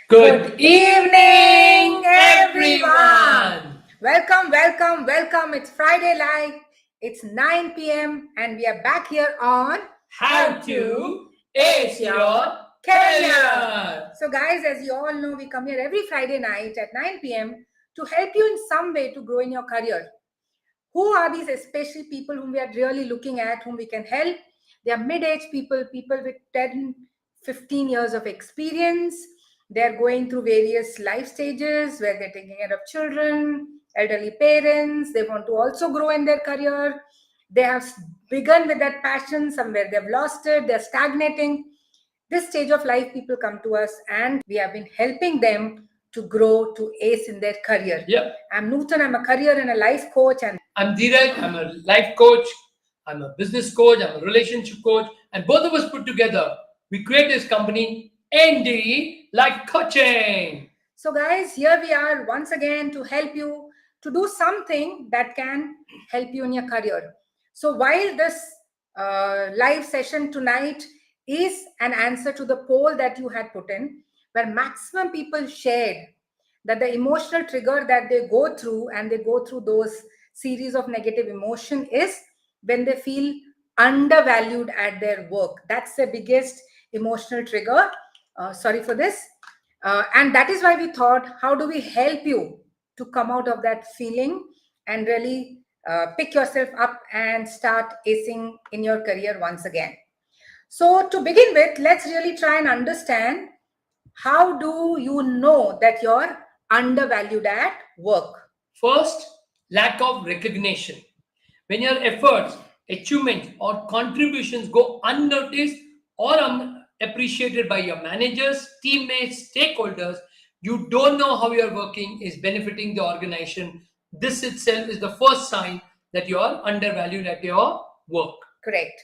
Good evening, everyone. Welcome. It's Friday Live. It's 9 p.m. and we are back here on How to ace your career. So, guys, as you all know, we come here every Friday night at 9 p.m. to help you in some way to grow in your career. Who are these especially people whom we are really looking at, whom we can help? They are mid-age people with 10, 15 years of experience. They're going through various life stages where they're taking care of children, elderly parents. They want to also grow in their career. They have begun with that passion, somewhere they've lost it, they're stagnating. This stage of life, people come to us and we have been helping them to grow to ace in their career. Yep. I'm Nutan, I'm a career and a life coach, and I'm Dheeraj. I'm a life coach. I'm a business coach. I'm a relationship coach. And both of us put together, we create this company, ND Life Coaching. so, guys, here we are once again to help you to do something that can help you in your career. So, while this live session tonight is an answer to the poll that you had put in, where maximum people shared that the emotional trigger that they go through and they go through those series of negative emotion is when they feel undervalued at their work. That's the biggest emotional trigger. Sorry for this. And that is why we thought, how do we help you to come out of that feeling and really pick yourself up and start acing in your career once again? So, to begin with, let's really try and understand, how do you know that you're undervalued at work? First, lack of recognition. When your efforts, achievements, or contributions go unnoticed or appreciated by your managers, teammates, stakeholders, you don't know how your working is benefiting the organization. This itself is the first sign that you are undervalued at your work. Correct.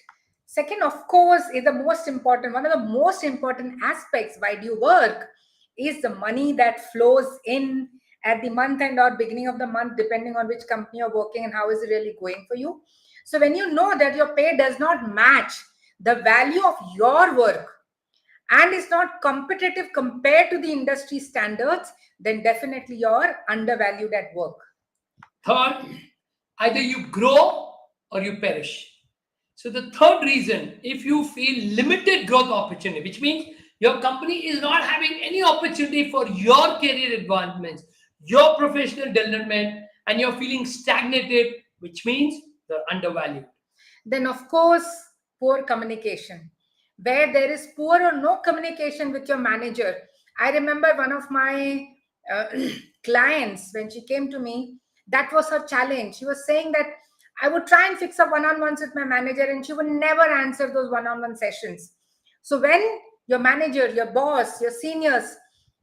Second, of course, is the most important, one of the most important aspects. Why do you work? Is the money that flows in at the month end or beginning of the month, depending on which company you're working and how is it really going for you. So when you know that your pay does not match the value of your work and is not competitive compared to the industry standards, then definitely you're undervalued at work. Third, either you grow or you perish. So the third reason, if you feel limited growth opportunity, which means your company is not having any opportunity for your career advancements, your professional development, and you're feeling stagnated, which means you're undervalued. Then, of course, poor communication. Where there is poor or no communication with your manager. I remember one of my uh, clients, when she came to me, that was her challenge. She was saying that I would try and fix up one on ones with my manager, and she would never answer those one on one sessions. So, when your manager, your boss, your seniors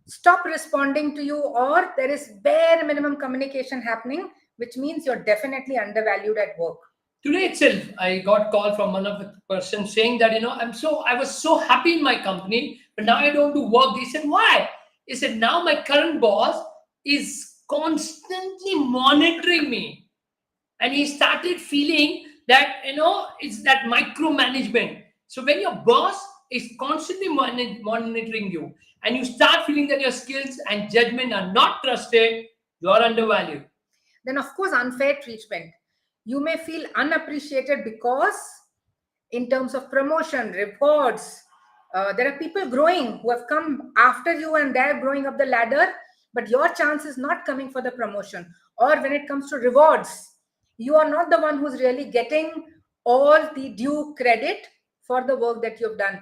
stop responding to you, or there is bare minimum communication happening, which means you're definitely undervalued at work. Today itself, I got call from one of the person saying that I was so happy in my company, but now I don't do work. They said, why? He said, now my current boss is constantly monitoring me, and he started feeling that it's that micromanagement. So when your boss is constantly monitoring you, and you start feeling that your skills and judgment are not trusted, you are undervalued. Then, of course, unfair treatment. You may feel unappreciated because, in terms of promotion, rewards, there are people growing who have come after you and they're growing up the ladder, but your chance is not coming for the promotion. Or when it comes to rewards, you are not the one who's really getting all the due credit for the work that you've done.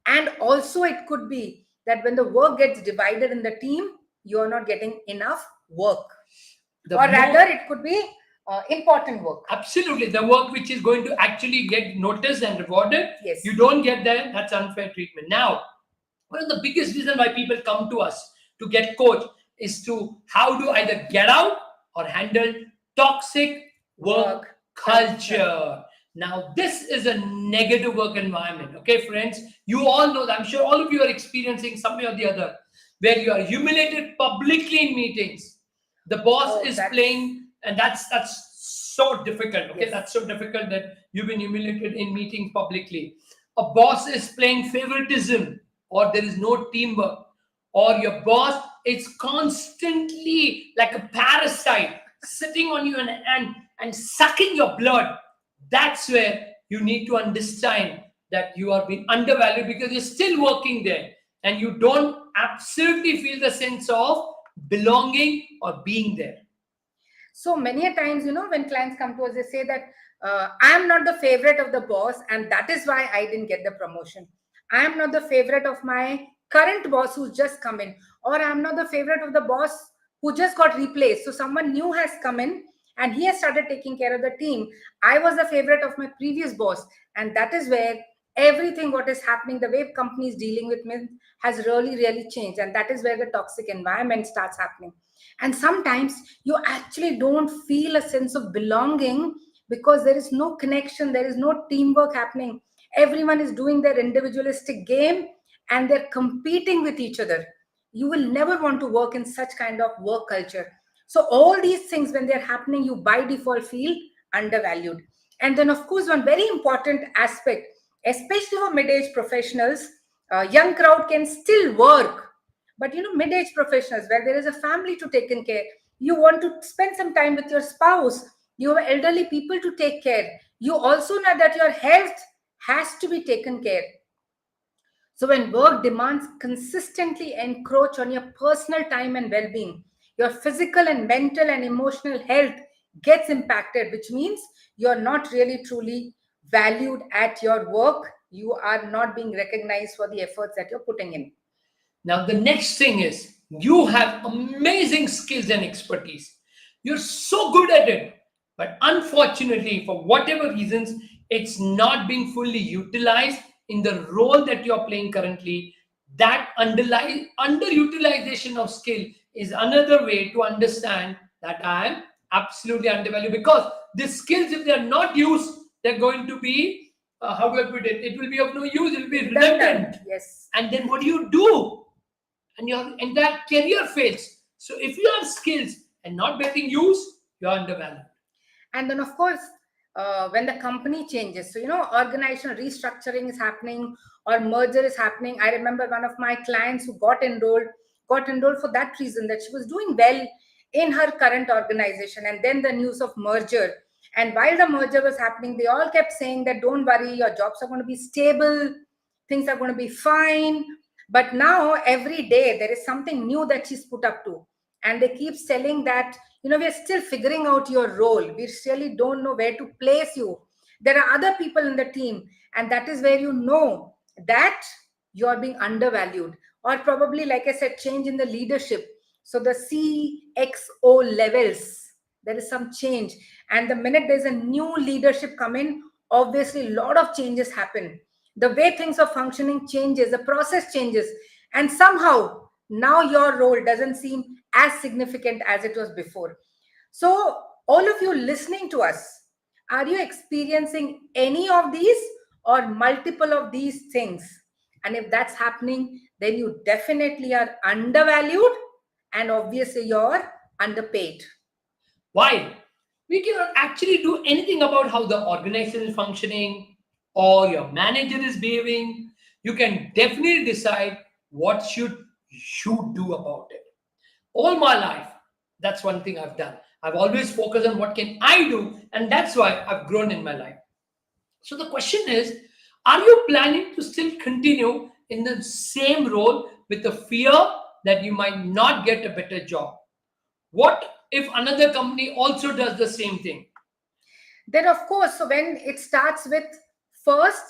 And also, it could be that when the work gets divided in the team, you are not getting enough work. The Or more- rather, it could be important work. Absolutely. The work which is going to actually get noticed and rewarded, Yes. you don't get that, that's unfair treatment. Now, one of the biggest reasons why people come to us to get coached is to how to either get out or handle toxic work culture. Now, this is a negative work environment. Okay, friends, you all know that. I'm sure all of you are experiencing some way or the other where you are humiliated publicly in meetings. The boss is playing, and that's so difficult. Okay, Yes. that's so difficult that you've been humiliated in meetings publicly. A boss is playing favoritism, or there is no teamwork, or your boss is constantly like a parasite sitting on you and sucking your blood, that's where you need to understand that you are being undervalued because you're still working there and you don't absolutely feel the sense of belonging or being there. So many a times, when clients come to us, they say that I am not the favorite of the boss, and that is why I didn't get the promotion. I am not the favorite of my current boss who's just come in, or I am not the favorite of the boss who just got replaced. So someone new has come in and he has started taking care of the team. I was the favorite of my previous boss, and that is where everything what is happening, the way companies dealing with me has really changed, and that is where the toxic environment starts happening. And sometimes you actually don't feel a sense of belonging because there is no connection, there is no teamwork happening. Everyone is doing their individualistic game and they're competing with each other. You will never want to work in such kind of work culture. So all these things, when they're happening, you by default feel undervalued. And then, of course, one very important aspect, especially for mid-age professionals, young crowd can still work, but mid-age professionals where there is a family to take in care, you want to spend some time with your spouse, you have elderly people to take care, you also know that your health has to be taken care. So when work demands consistently encroach on your personal time and well-being, your physical and mental and emotional health gets impacted, which means you're not really truly valued at your work. You are not being recognized for the efforts that you're putting in. Now, the next thing is you have amazing skills and expertise. You're so good at it. But unfortunately, for whatever reasons, it's not being fully utilized in the role that you're playing currently. That underutilization of skill is another way to understand that I am absolutely undervalued because the skills, if they're not used, they're going to be, how do I put it? It will be of no use, it will be Redundant, redundant. yes. And then what do you do? And your entire career fails. So if you have skills and not getting used, you're undervalued. And then, of course, when the company changes, so organizational restructuring is happening or merger is happening. I remember one of my clients who got enrolled for that reason, that she was doing well in her current organization, and then the news of merger. And while the merger was happening, they all kept saying that don't worry, your jobs are going to be stable, things are going to be fine. But now every day there is something new that she's put up to, and they keep selling that we're still figuring out your role, we really don't know where to place you, there are other people in the team. And that is where that you're being undervalued. Or probably, like I said, change in the leadership. So the CXO levels, there is some change, and the minute there's a new leadership come in, obviously a lot of changes happen. The way things are functioning changes, the process changes, and somehow now your role doesn't seem as significant as it was before. So, all of you listening to us, are you experiencing any of these or multiple of these things? And if that's happening, then you definitely are undervalued, and obviously you're underpaid. Why? We cannot actually do anything about how the organization is functioning or your manager is behaving. You can definitely decide what should you do about it. All my life, that's one thing I've done. I've always focused on what can I do, and that's why I've grown in my life. So the question is, are you planning to still continue in the same role with the fear that you might not get a better job? What if another company also does the same thing? Then, of course, so when it starts with first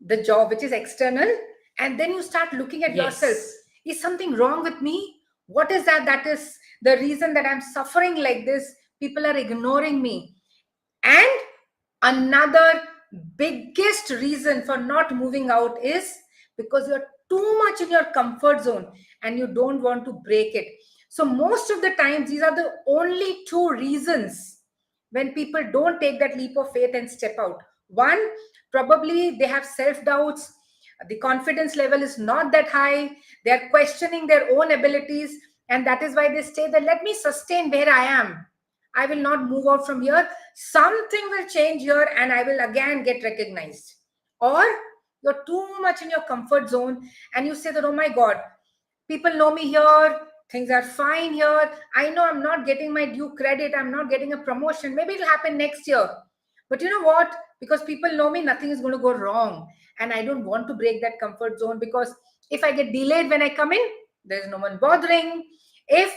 the job, which is external, and then you start looking at yourself, Yes. is something wrong with me? What is that is the reason that I'm suffering like this? People are ignoring me. And another biggest reason for not moving out is because you're too much in your comfort zone and you don't want to break it. So most of the times these are the only two reasons when people don't take that leap of faith and step out. One, probably they have self doubts, the confidence level is not that high, they are questioning their own abilities, and that is why they say that let me sustain where I am, I will not move out from here. Something will change here and I will again get recognized. Or you're too much in your comfort zone and you say that, oh my God, People know me here. Things are fine here. I know I'm not getting my due credit. I'm not getting a promotion. Maybe it'll happen next year. But you know what? Because people know me, nothing is going to go wrong. And I don't want to break that comfort zone, because if I get delayed when I come in, there's no one bothering. If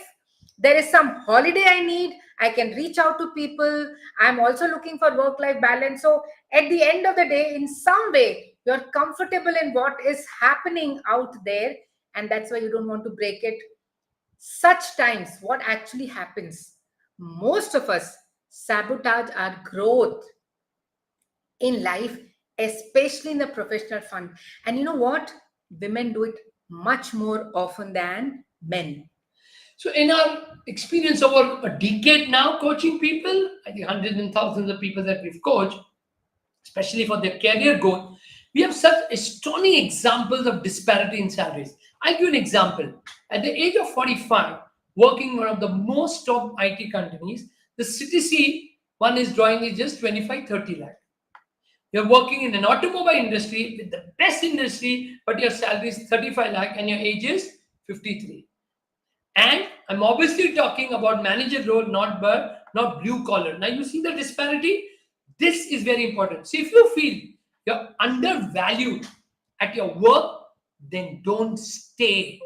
there is some holiday I need, I can reach out to people. I'm also looking for work life balance. So at the end of the day, in some way, you're comfortable in what is happening out there, and that's why you don't want to break it. Such times, what actually happens? Most of us sabotage our growth in life, especially in the professional front. And you know what? Women do it much more often than men. So, in our experience over a decade now, coaching people, I think hundreds and thousands of people that we've coached, especially for their career growth, we have such astonishing examples of disparity in salaries. I'll give you an example. At the age of 45, working in one of the most top IT companies, the CTC one is drawing is just 25-30 lakh. You're working in an automobile industry with the best industry, but your salary is 35 lakh and your age is 53. And I'm obviously talking about manager role, not blue collar. Now you see the disparity. This is very important. See, if you feel you're undervalued at your work, then don't stay.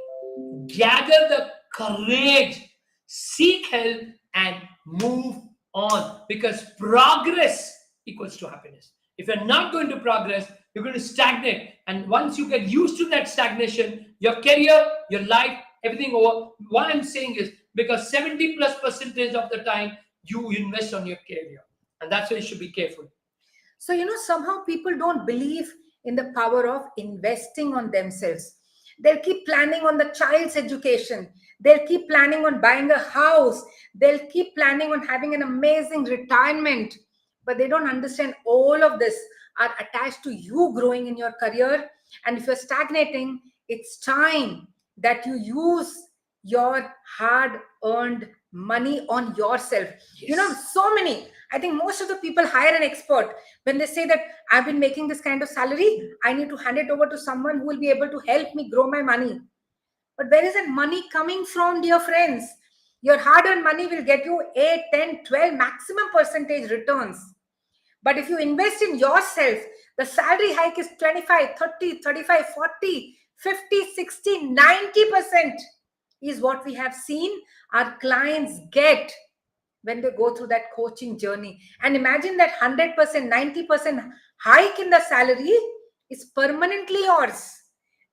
Gather the courage, seek help, and move on, because progress equals to happiness. If you're not going to progress, you're going to stagnate. And once you get used to that stagnation, your career, your life, everything over. What I'm saying is because 70 plus percentage of the time you invest on your career. And that's why you should be careful. So, somehow people don't believe in the power of investing on themselves. They'll keep planning on the child's education. They'll keep planning on buying a house. They'll keep planning on having an amazing retirement. But they don't understand all of this are attached to you growing in your career. And if you're stagnating, it's time that you use your hard earned money on yourself. Yes. So many. I think most of the people hire an expert when they say that I've been making this kind of salary, I need to hand it over to someone who will be able to help me grow my money. But where is that money coming from, dear friends? Your hard earned money will get you 8, 10, 12 maximum percentage returns. But if you invest in yourself, the salary hike is 25, 30, 35, 40, 50, 60, 90% is what we have seen our clients get when they go through that coaching journey. And imagine that 100%, 90% hike in the salary is permanently yours,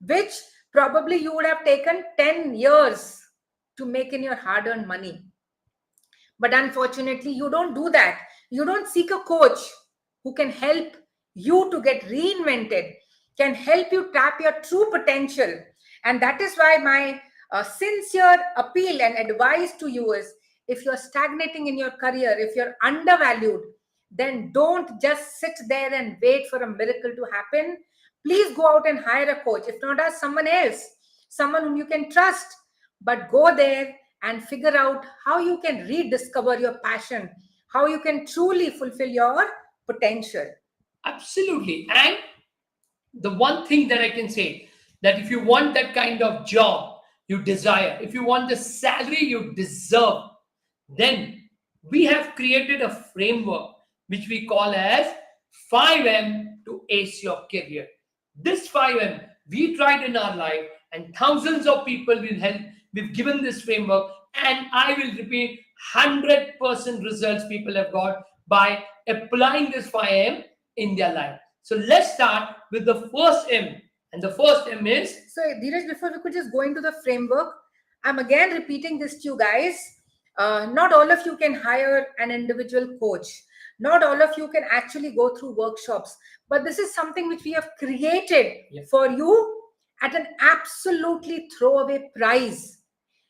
which probably you would have taken 10 years to make in your hard earned money. But unfortunately, you don't do that. You don't seek a coach who can help you to get reinvented, can help you tap your true potential. And that is why my sincere appeal and advice to you is, if you're stagnating in your career, if you're undervalued, then don't just sit there and wait for a miracle to happen. Please go out and hire a coach. If not, ask someone else, someone whom you can trust. But go there and figure out how you can rediscover your passion, how you can truly fulfill your potential. Absolutely. And the one thing that I can say, that if you want that kind of job you desire, if you want the salary you deserve, then we have created a framework which we call as 5M to ace your career. This 5M we tried in our life, and thousands of people will help. We've given this framework, and I will repeat, 100% results people have got by applying this 5M in their life. So let's start with the first M. And the first M is, So, Dheeraj, before we could just go into the framework, I'm again repeating this to you guys. Not all of you can hire an individual coach. Not all of you can actually go through workshops. But this is something which we have created for you at an absolutely throwaway price.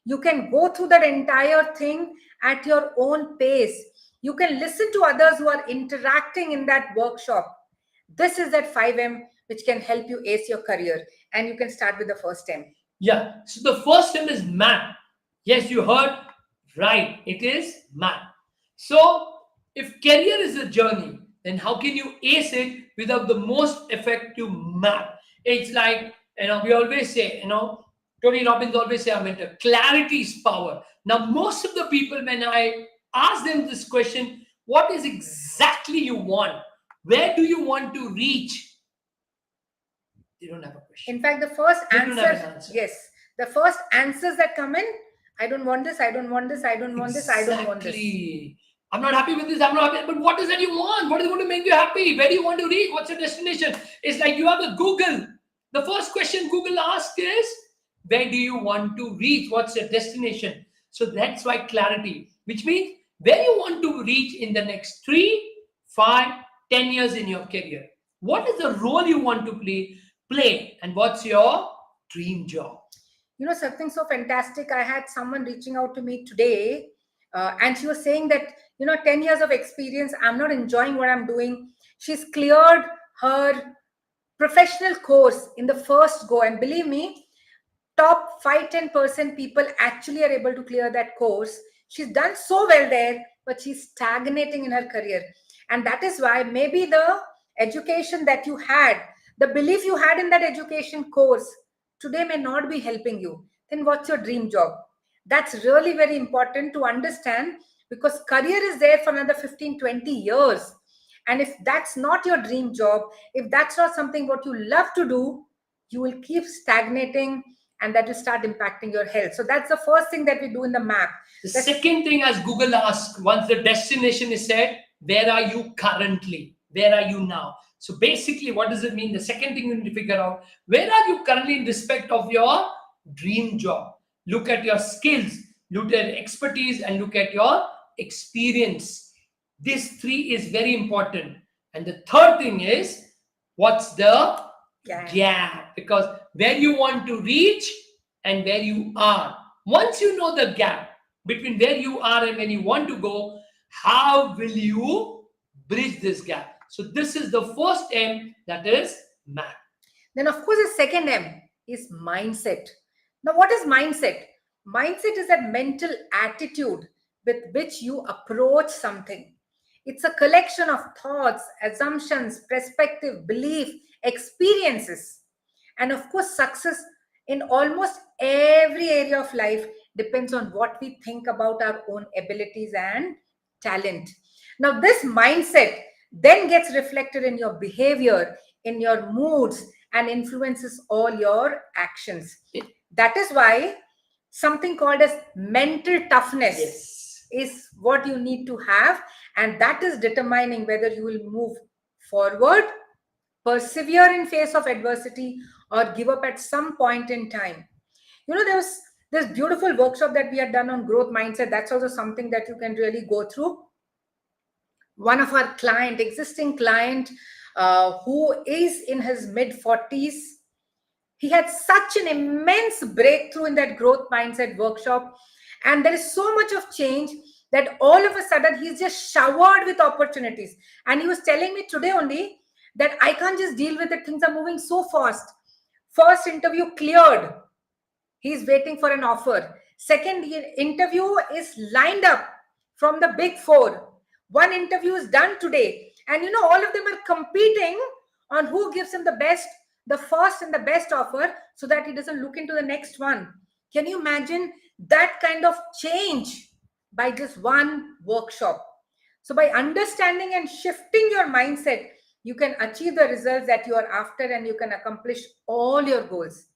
You can go through that entire thing at your own pace. You can listen to others who are interacting in that workshop. This is that 5M which can help you ace your career. And you can start with the first M. yeah. So the first M is math. Yes, you heard right. It is math. So if career is a journey, then how can you ace it without the most effective math? It's like, we always say, Tony Robbins always say, I mean, clarity is power. Now, most of the people, when I ask them this question, what is exactly you want? Where do you want to reach? They don't have a question. In fact, the first They don't have answer, an answer. yes, the first answers that come in, I don't want this, I don't want this, I don't want this, I don't want this. Exactly. I'm not happy with this. I'm not happy. But what is that you want? What is going to make you happy? Where do you want to reach? What's your destination? It's like you have a Google. The first question Google asks is, where do you want to reach? What's your destination? So that's why clarity, which means where you want to reach in the next 3, 5, 10 years in your career. What is the role you want to play, and what's your dream job? You know, something so fantastic. I had someone reaching out to me today, and she was saying that, 10 years of experience, I'm not enjoying what I'm doing. She's cleared her professional course in the first go. And believe me, top 5-10% people actually are able to clear that course. She's done so well there, but she's stagnating in her career. And that is why maybe the education that you had, the belief you had in that education course today may not be helping you. Then what's your dream job? That's really very important to understand, because career is there for another 15-20 years. And if that's not your dream job, if that's not something what you love to do, you will keep stagnating, and that will start impacting your health. So that's the first thing that we do in the map. The second thing, as Google asks, once the destination is set, where are you currently? Where are you now? So basically, what does it mean? The second thing you need to figure out, where are you currently in respect of your dream job? Look at your skills, look at expertise, and look at your experience. This three is very important. And the third thing is, what's the gap? Because where you want to reach and where you are. Once you know the gap between where you are and where you want to go, how will you bridge this gap? So this is the first M, that is map. Then, of course, the second M is mindset. Now, what is mindset? Mindset is that mental attitude with which you approach something. It's a collection of thoughts, assumptions, perspective, belief, experiences. And of course, success in almost every area of life depends on what we think about our own abilities and talent. Now, this mindset then gets reflected in your behavior, in your moods, and influences all your actions. That is why something called as mental toughness is what you need to have, and that is determining whether you will move forward, persevere in face of adversity, or give up at some point in time. There's this beautiful workshop that we had done on growth mindset. That's also something that you can really go through. One of our existing client, who is in his mid 40s, he had such an immense breakthrough in that growth mindset workshop, and there is so much of change that all of a sudden he's just showered with opportunities. And he was telling me today only that I can't just deal with it, things are moving so fast. First interview cleared, he's waiting for an offer. Second interview is lined up from the big four. One interview is done today, and all of them are competing on who gives him the first and the best offer, so that he doesn't look into the next one. Can you imagine that kind of change by just one workshop? So by understanding and shifting your mindset, you can achieve the results that you are after, and you can accomplish all your goals.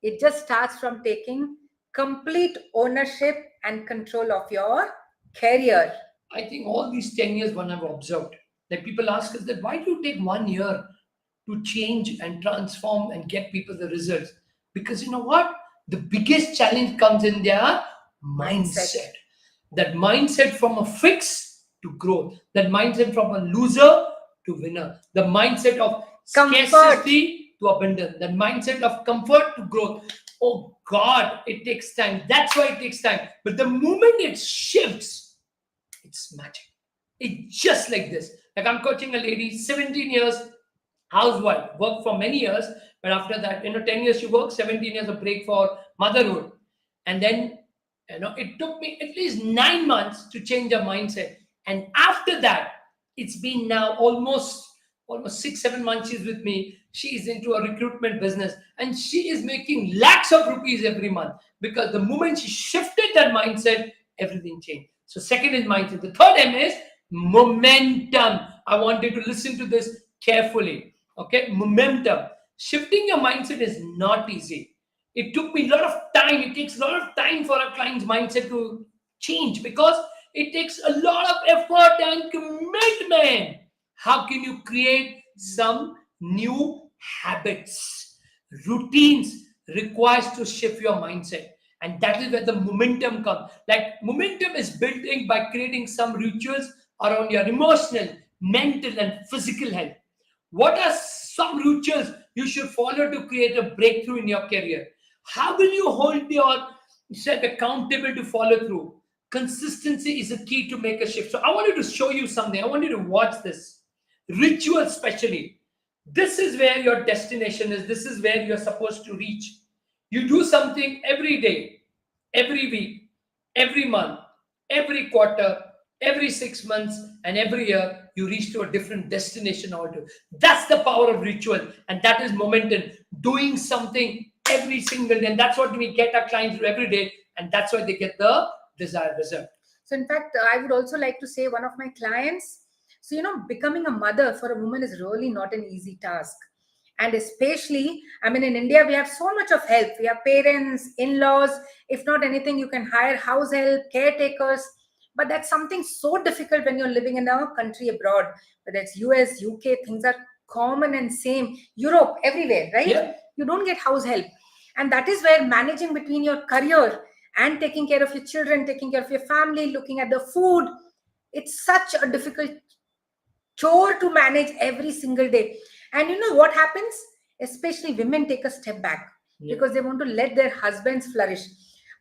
It just starts from taking complete ownership and control of your career. I think all these 10 years, one I've observed, that people ask us that why do you take 1 year to change and transform and get people the results? Because you know what? The biggest challenge comes in their mindset. That mindset from a fix to growth. That mindset from a loser to winner. The mindset of scarcity to abundance. That mindset of comfort to growth. Oh God, it takes time. That's why it takes time. But the moment it shifts, it's magic. It's just like this. Like I'm coaching a lady, 17 years, housewife, worked for many years, but after that, 10 years she worked, 17 years of break for motherhood. And then, it took me at least 9 months to change her mindset. And after that, it's been now almost 6, 7 months she's with me. She is into a recruitment business and she is making lakhs of rupees every month because the moment she shifted that mindset, everything changed. So, second is mindset. The third M is momentum. I want you to listen to this carefully. Okay, momentum. Shifting your mindset is not easy. It took me a lot of time. It takes a lot of time for a client's mindset to change because it takes a lot of effort and commitment. How can you create some new habits? Routines requires to shift your mindset. And that is where the momentum comes. Like momentum is built in by creating some rituals around your emotional, mental, and physical health. What are some rituals you should follow to create a breakthrough in your career? How will you hold yourself accountable to follow through? Consistency is a key to make a shift. So I wanted to show you something. I want you to watch this. Ritual, especially. This is where your destination is. This is where you're supposed to reach. You do something every day, every week, every month, every quarter, every 6 months, and every year, you reach to a different destination or two. That's the power of ritual, and that is momentum. Doing something every single day, and that's what we get our clients to do every day, and that's why they get the desired result. So, in fact, I would also like to say one of my clients. So, becoming a mother for a woman is really not an easy task. And especially, I mean, in India, we have so much of help. We have parents, in laws. If not anything, you can hire house help, caretakers. But that's something so difficult when you're living in a country abroad, whether it's US, UK, things are common and same. Europe, everywhere, right? Yeah. You don't get house help. And that is where managing between your career and taking care of your children, taking care of your family, looking at the food, it's such a difficult chore to manage every single day. And you know what happens? Especially women take a step back because they want to let their husbands flourish.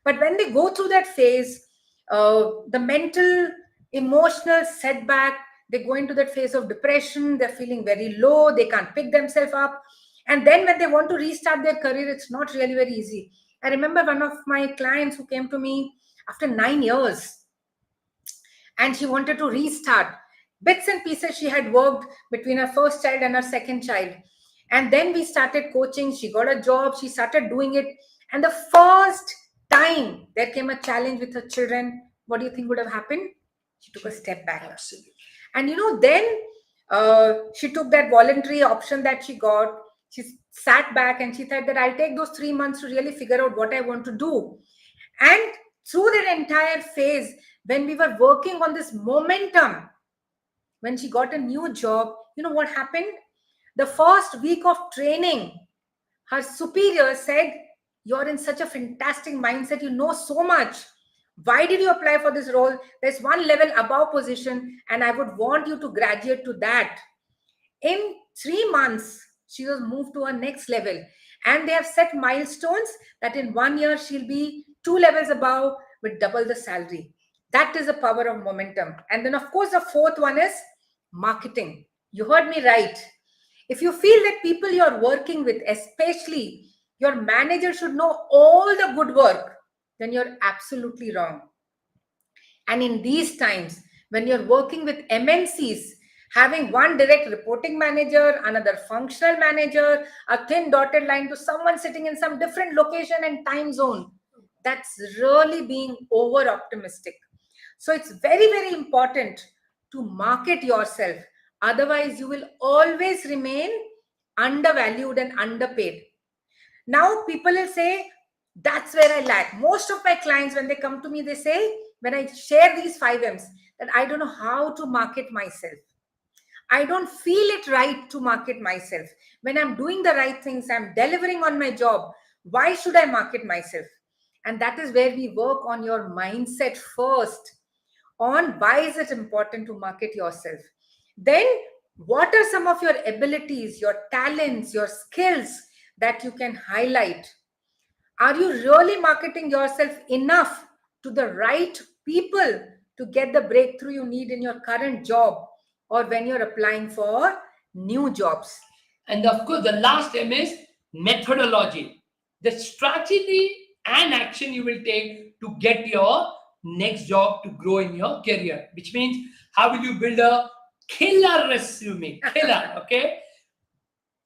But when they go through that phase, the mental, emotional setback, they go into that phase of depression, they're feeling very low, they can't pick themselves up. And then when they want to restart their career, it's not really very easy. I remember one of my clients who came to me after 9 years and she wanted to restart. Bits and pieces she had worked between her first child and her second child. And then we started coaching. She got a job, she started doing it. And the first time there came a challenge with her children, what do you think would have happened? She took a step back. Absolutely. And then she took that voluntary option that she got. She sat back and she said that I'll take those 3 months to really figure out what I want to do. And through that entire phase, when we were working on this momentum, when she got a new job, you know what happened? The first week of training, her superior said, "You're in such a fantastic mindset, you know so much. Why did you apply for this role? There's one level above position, and I would want you to graduate to that." In 3 months, she was moved to her next level. And they have set milestones that in 1 year she'll be 2 levels above with double the salary. That is the power of momentum. And then, of course, the fourth one is marketing. You heard me right. If you feel that people you're working with, especially your manager, should know all the good work, then you're absolutely wrong. And in these times, when you're working with MNCs, having one direct reporting manager, another functional manager, a thin dotted line to someone sitting in some different location and time zone, that's really being over optimistic. So it's very, very important to market yourself. Otherwise, you will always remain undervalued and underpaid. Now, people will say, that's where I lack. Most of my clients, when they come to me, they say, when I share these 5 M's, that I don't know how to market myself. I don't feel it right to market myself. When I'm doing the right things, I'm delivering on my job. Why should I market myself? And that is where we work on your mindset first, on why is it important to market yourself. Then, what are some of your abilities, your talents, your skills that you can highlight? Are you really marketing yourself enough to the right people to get the breakthrough you need in your current job or when you're applying for new jobs? And of course, the last M is methodology. The strategy and action you will take to get your next job to grow in your career, which means how will you build a killer resume? Killer, okay?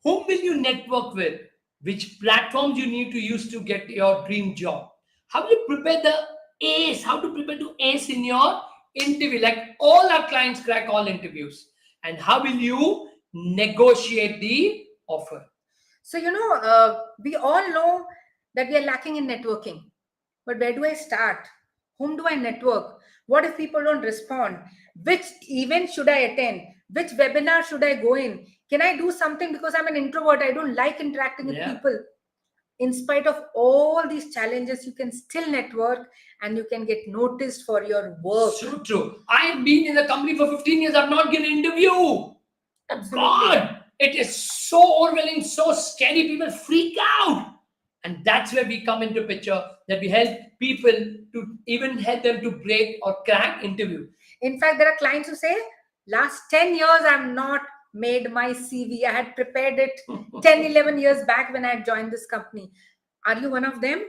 whom will you network with, which platforms you need to use to get your dream job, how will you prepare the ace, how to prepare to ace in your interview, like all our clients crack all interviews, and how will you negotiate the offer. So, we all know that we are lacking in networking. But where do I start? Whom do I network? What if people don't respond? Which event should I attend? Which webinar should I go in? Can I do something because I'm an introvert? I don't like interacting with Yeah. people. In spite of all these challenges, you can still network and you can get noticed for your work. So true. I've been in the company for 15 years. I've not given an interview. Absolutely. God, it is so overwhelming, so scary. People freak out. And that's where we come into picture, that we help people to even help them to break or crack interview. In fact, there are clients who say, last 10 years, I've not made my CV. I had prepared it 10, 11 years back when I had joined this company. Are you one of them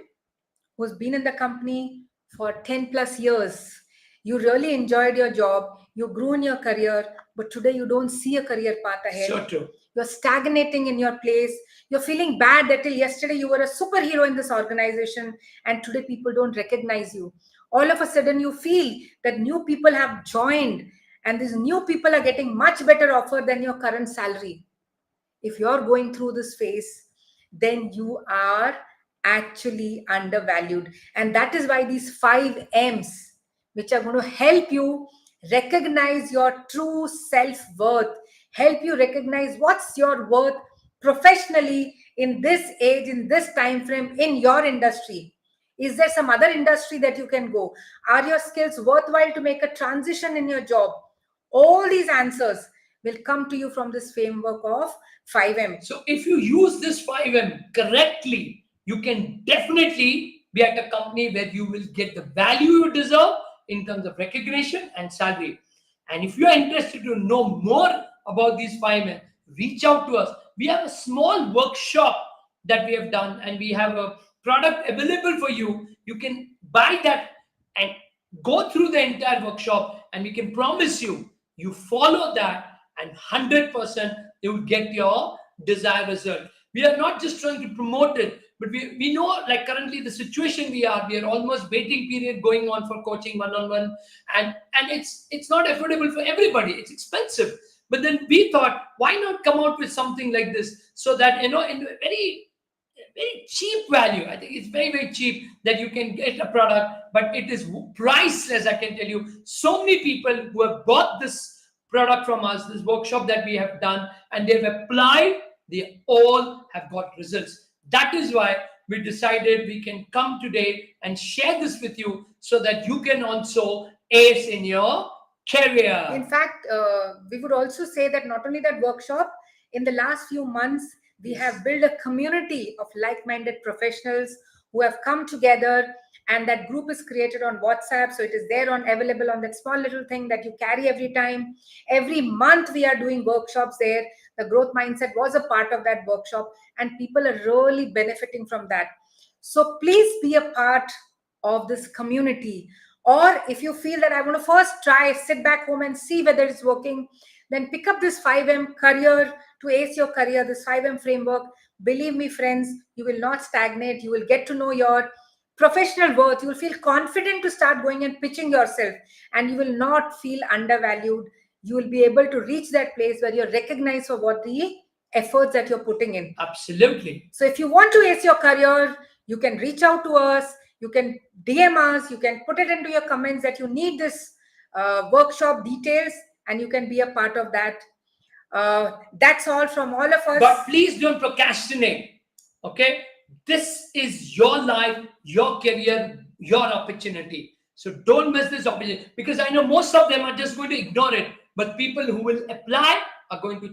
who's been in the company for 10 plus years? You really enjoyed your job, you grew in your career, but today you don't see a career path ahead. So true. You're stagnating in your place. You're feeling bad that till yesterday you were a superhero in this organization and today people don't recognize you. All of a sudden you feel that new people have joined and these new people are getting much better offer than your current salary. If you're going through this phase, then you are actually undervalued. And that is why these 5 M's, which are going to help you recognize your true self-worth, help you recognize what's your worth professionally in this age, in this time frame, in your industry. Is there some other industry that you can go? Are your skills worthwhile to make a transition in your job? All these answers will come to you from this framework of 5M. So if you use this 5M correctly, you can definitely be at a company where you will get the value you deserve in terms of recognition and salary. And if you are interested to know more about these 5M, reach out to us. We have a small workshop that we have done, and we have a product available for you. You can buy that and go through the entire workshop, and we can promise you, you follow that, and 100% you will get your desired result. We are not just trying to promote it, but we know, like currently the situation we are almost waiting period going on for coaching one-on-one, and it's not affordable for everybody. It's expensive. But then we thought, why not come out with something like this, so that in a very cheap value. I think it's very, very cheap that you can get a product, but it is priceless. I can tell you, so many people who have bought this product from us, this workshop that we have done, and they've applied, they all have got results. That is why we decided we can come today and share this with you, so that you can also ace in your career. In fact, we would also say that not only that workshop, in the last few months, we have built a community of like-minded professionals who have come together, and that group is created on WhatsApp. So it is there on available on that small little thing that you carry every time. Every month we are doing workshops there. The growth mindset was a part of that workshop, and people are really benefiting from that. So please be a part of this community. Or if you feel that I want to first try, sit back home and see whether it's working, then pick up this 5M career to ace your career, this 5M framework. Believe me, friends, you will not stagnate. You will get to know your professional worth. You will feel confident to start going and pitching yourself, and you will not feel undervalued. You will be able to reach that place where you're recognized for what the efforts that you're putting in. Absolutely. So if you want to ace your career, you can reach out to us. You can DM us. You can put it into your comments that you need this workshop details, and you can be a part of that. That's all from all of us. But please don't procrastinate. Okay? This is your life, your career, your opportunity. So don't miss this opportunity, because I know most of them are just going to ignore it. But people who will apply are going to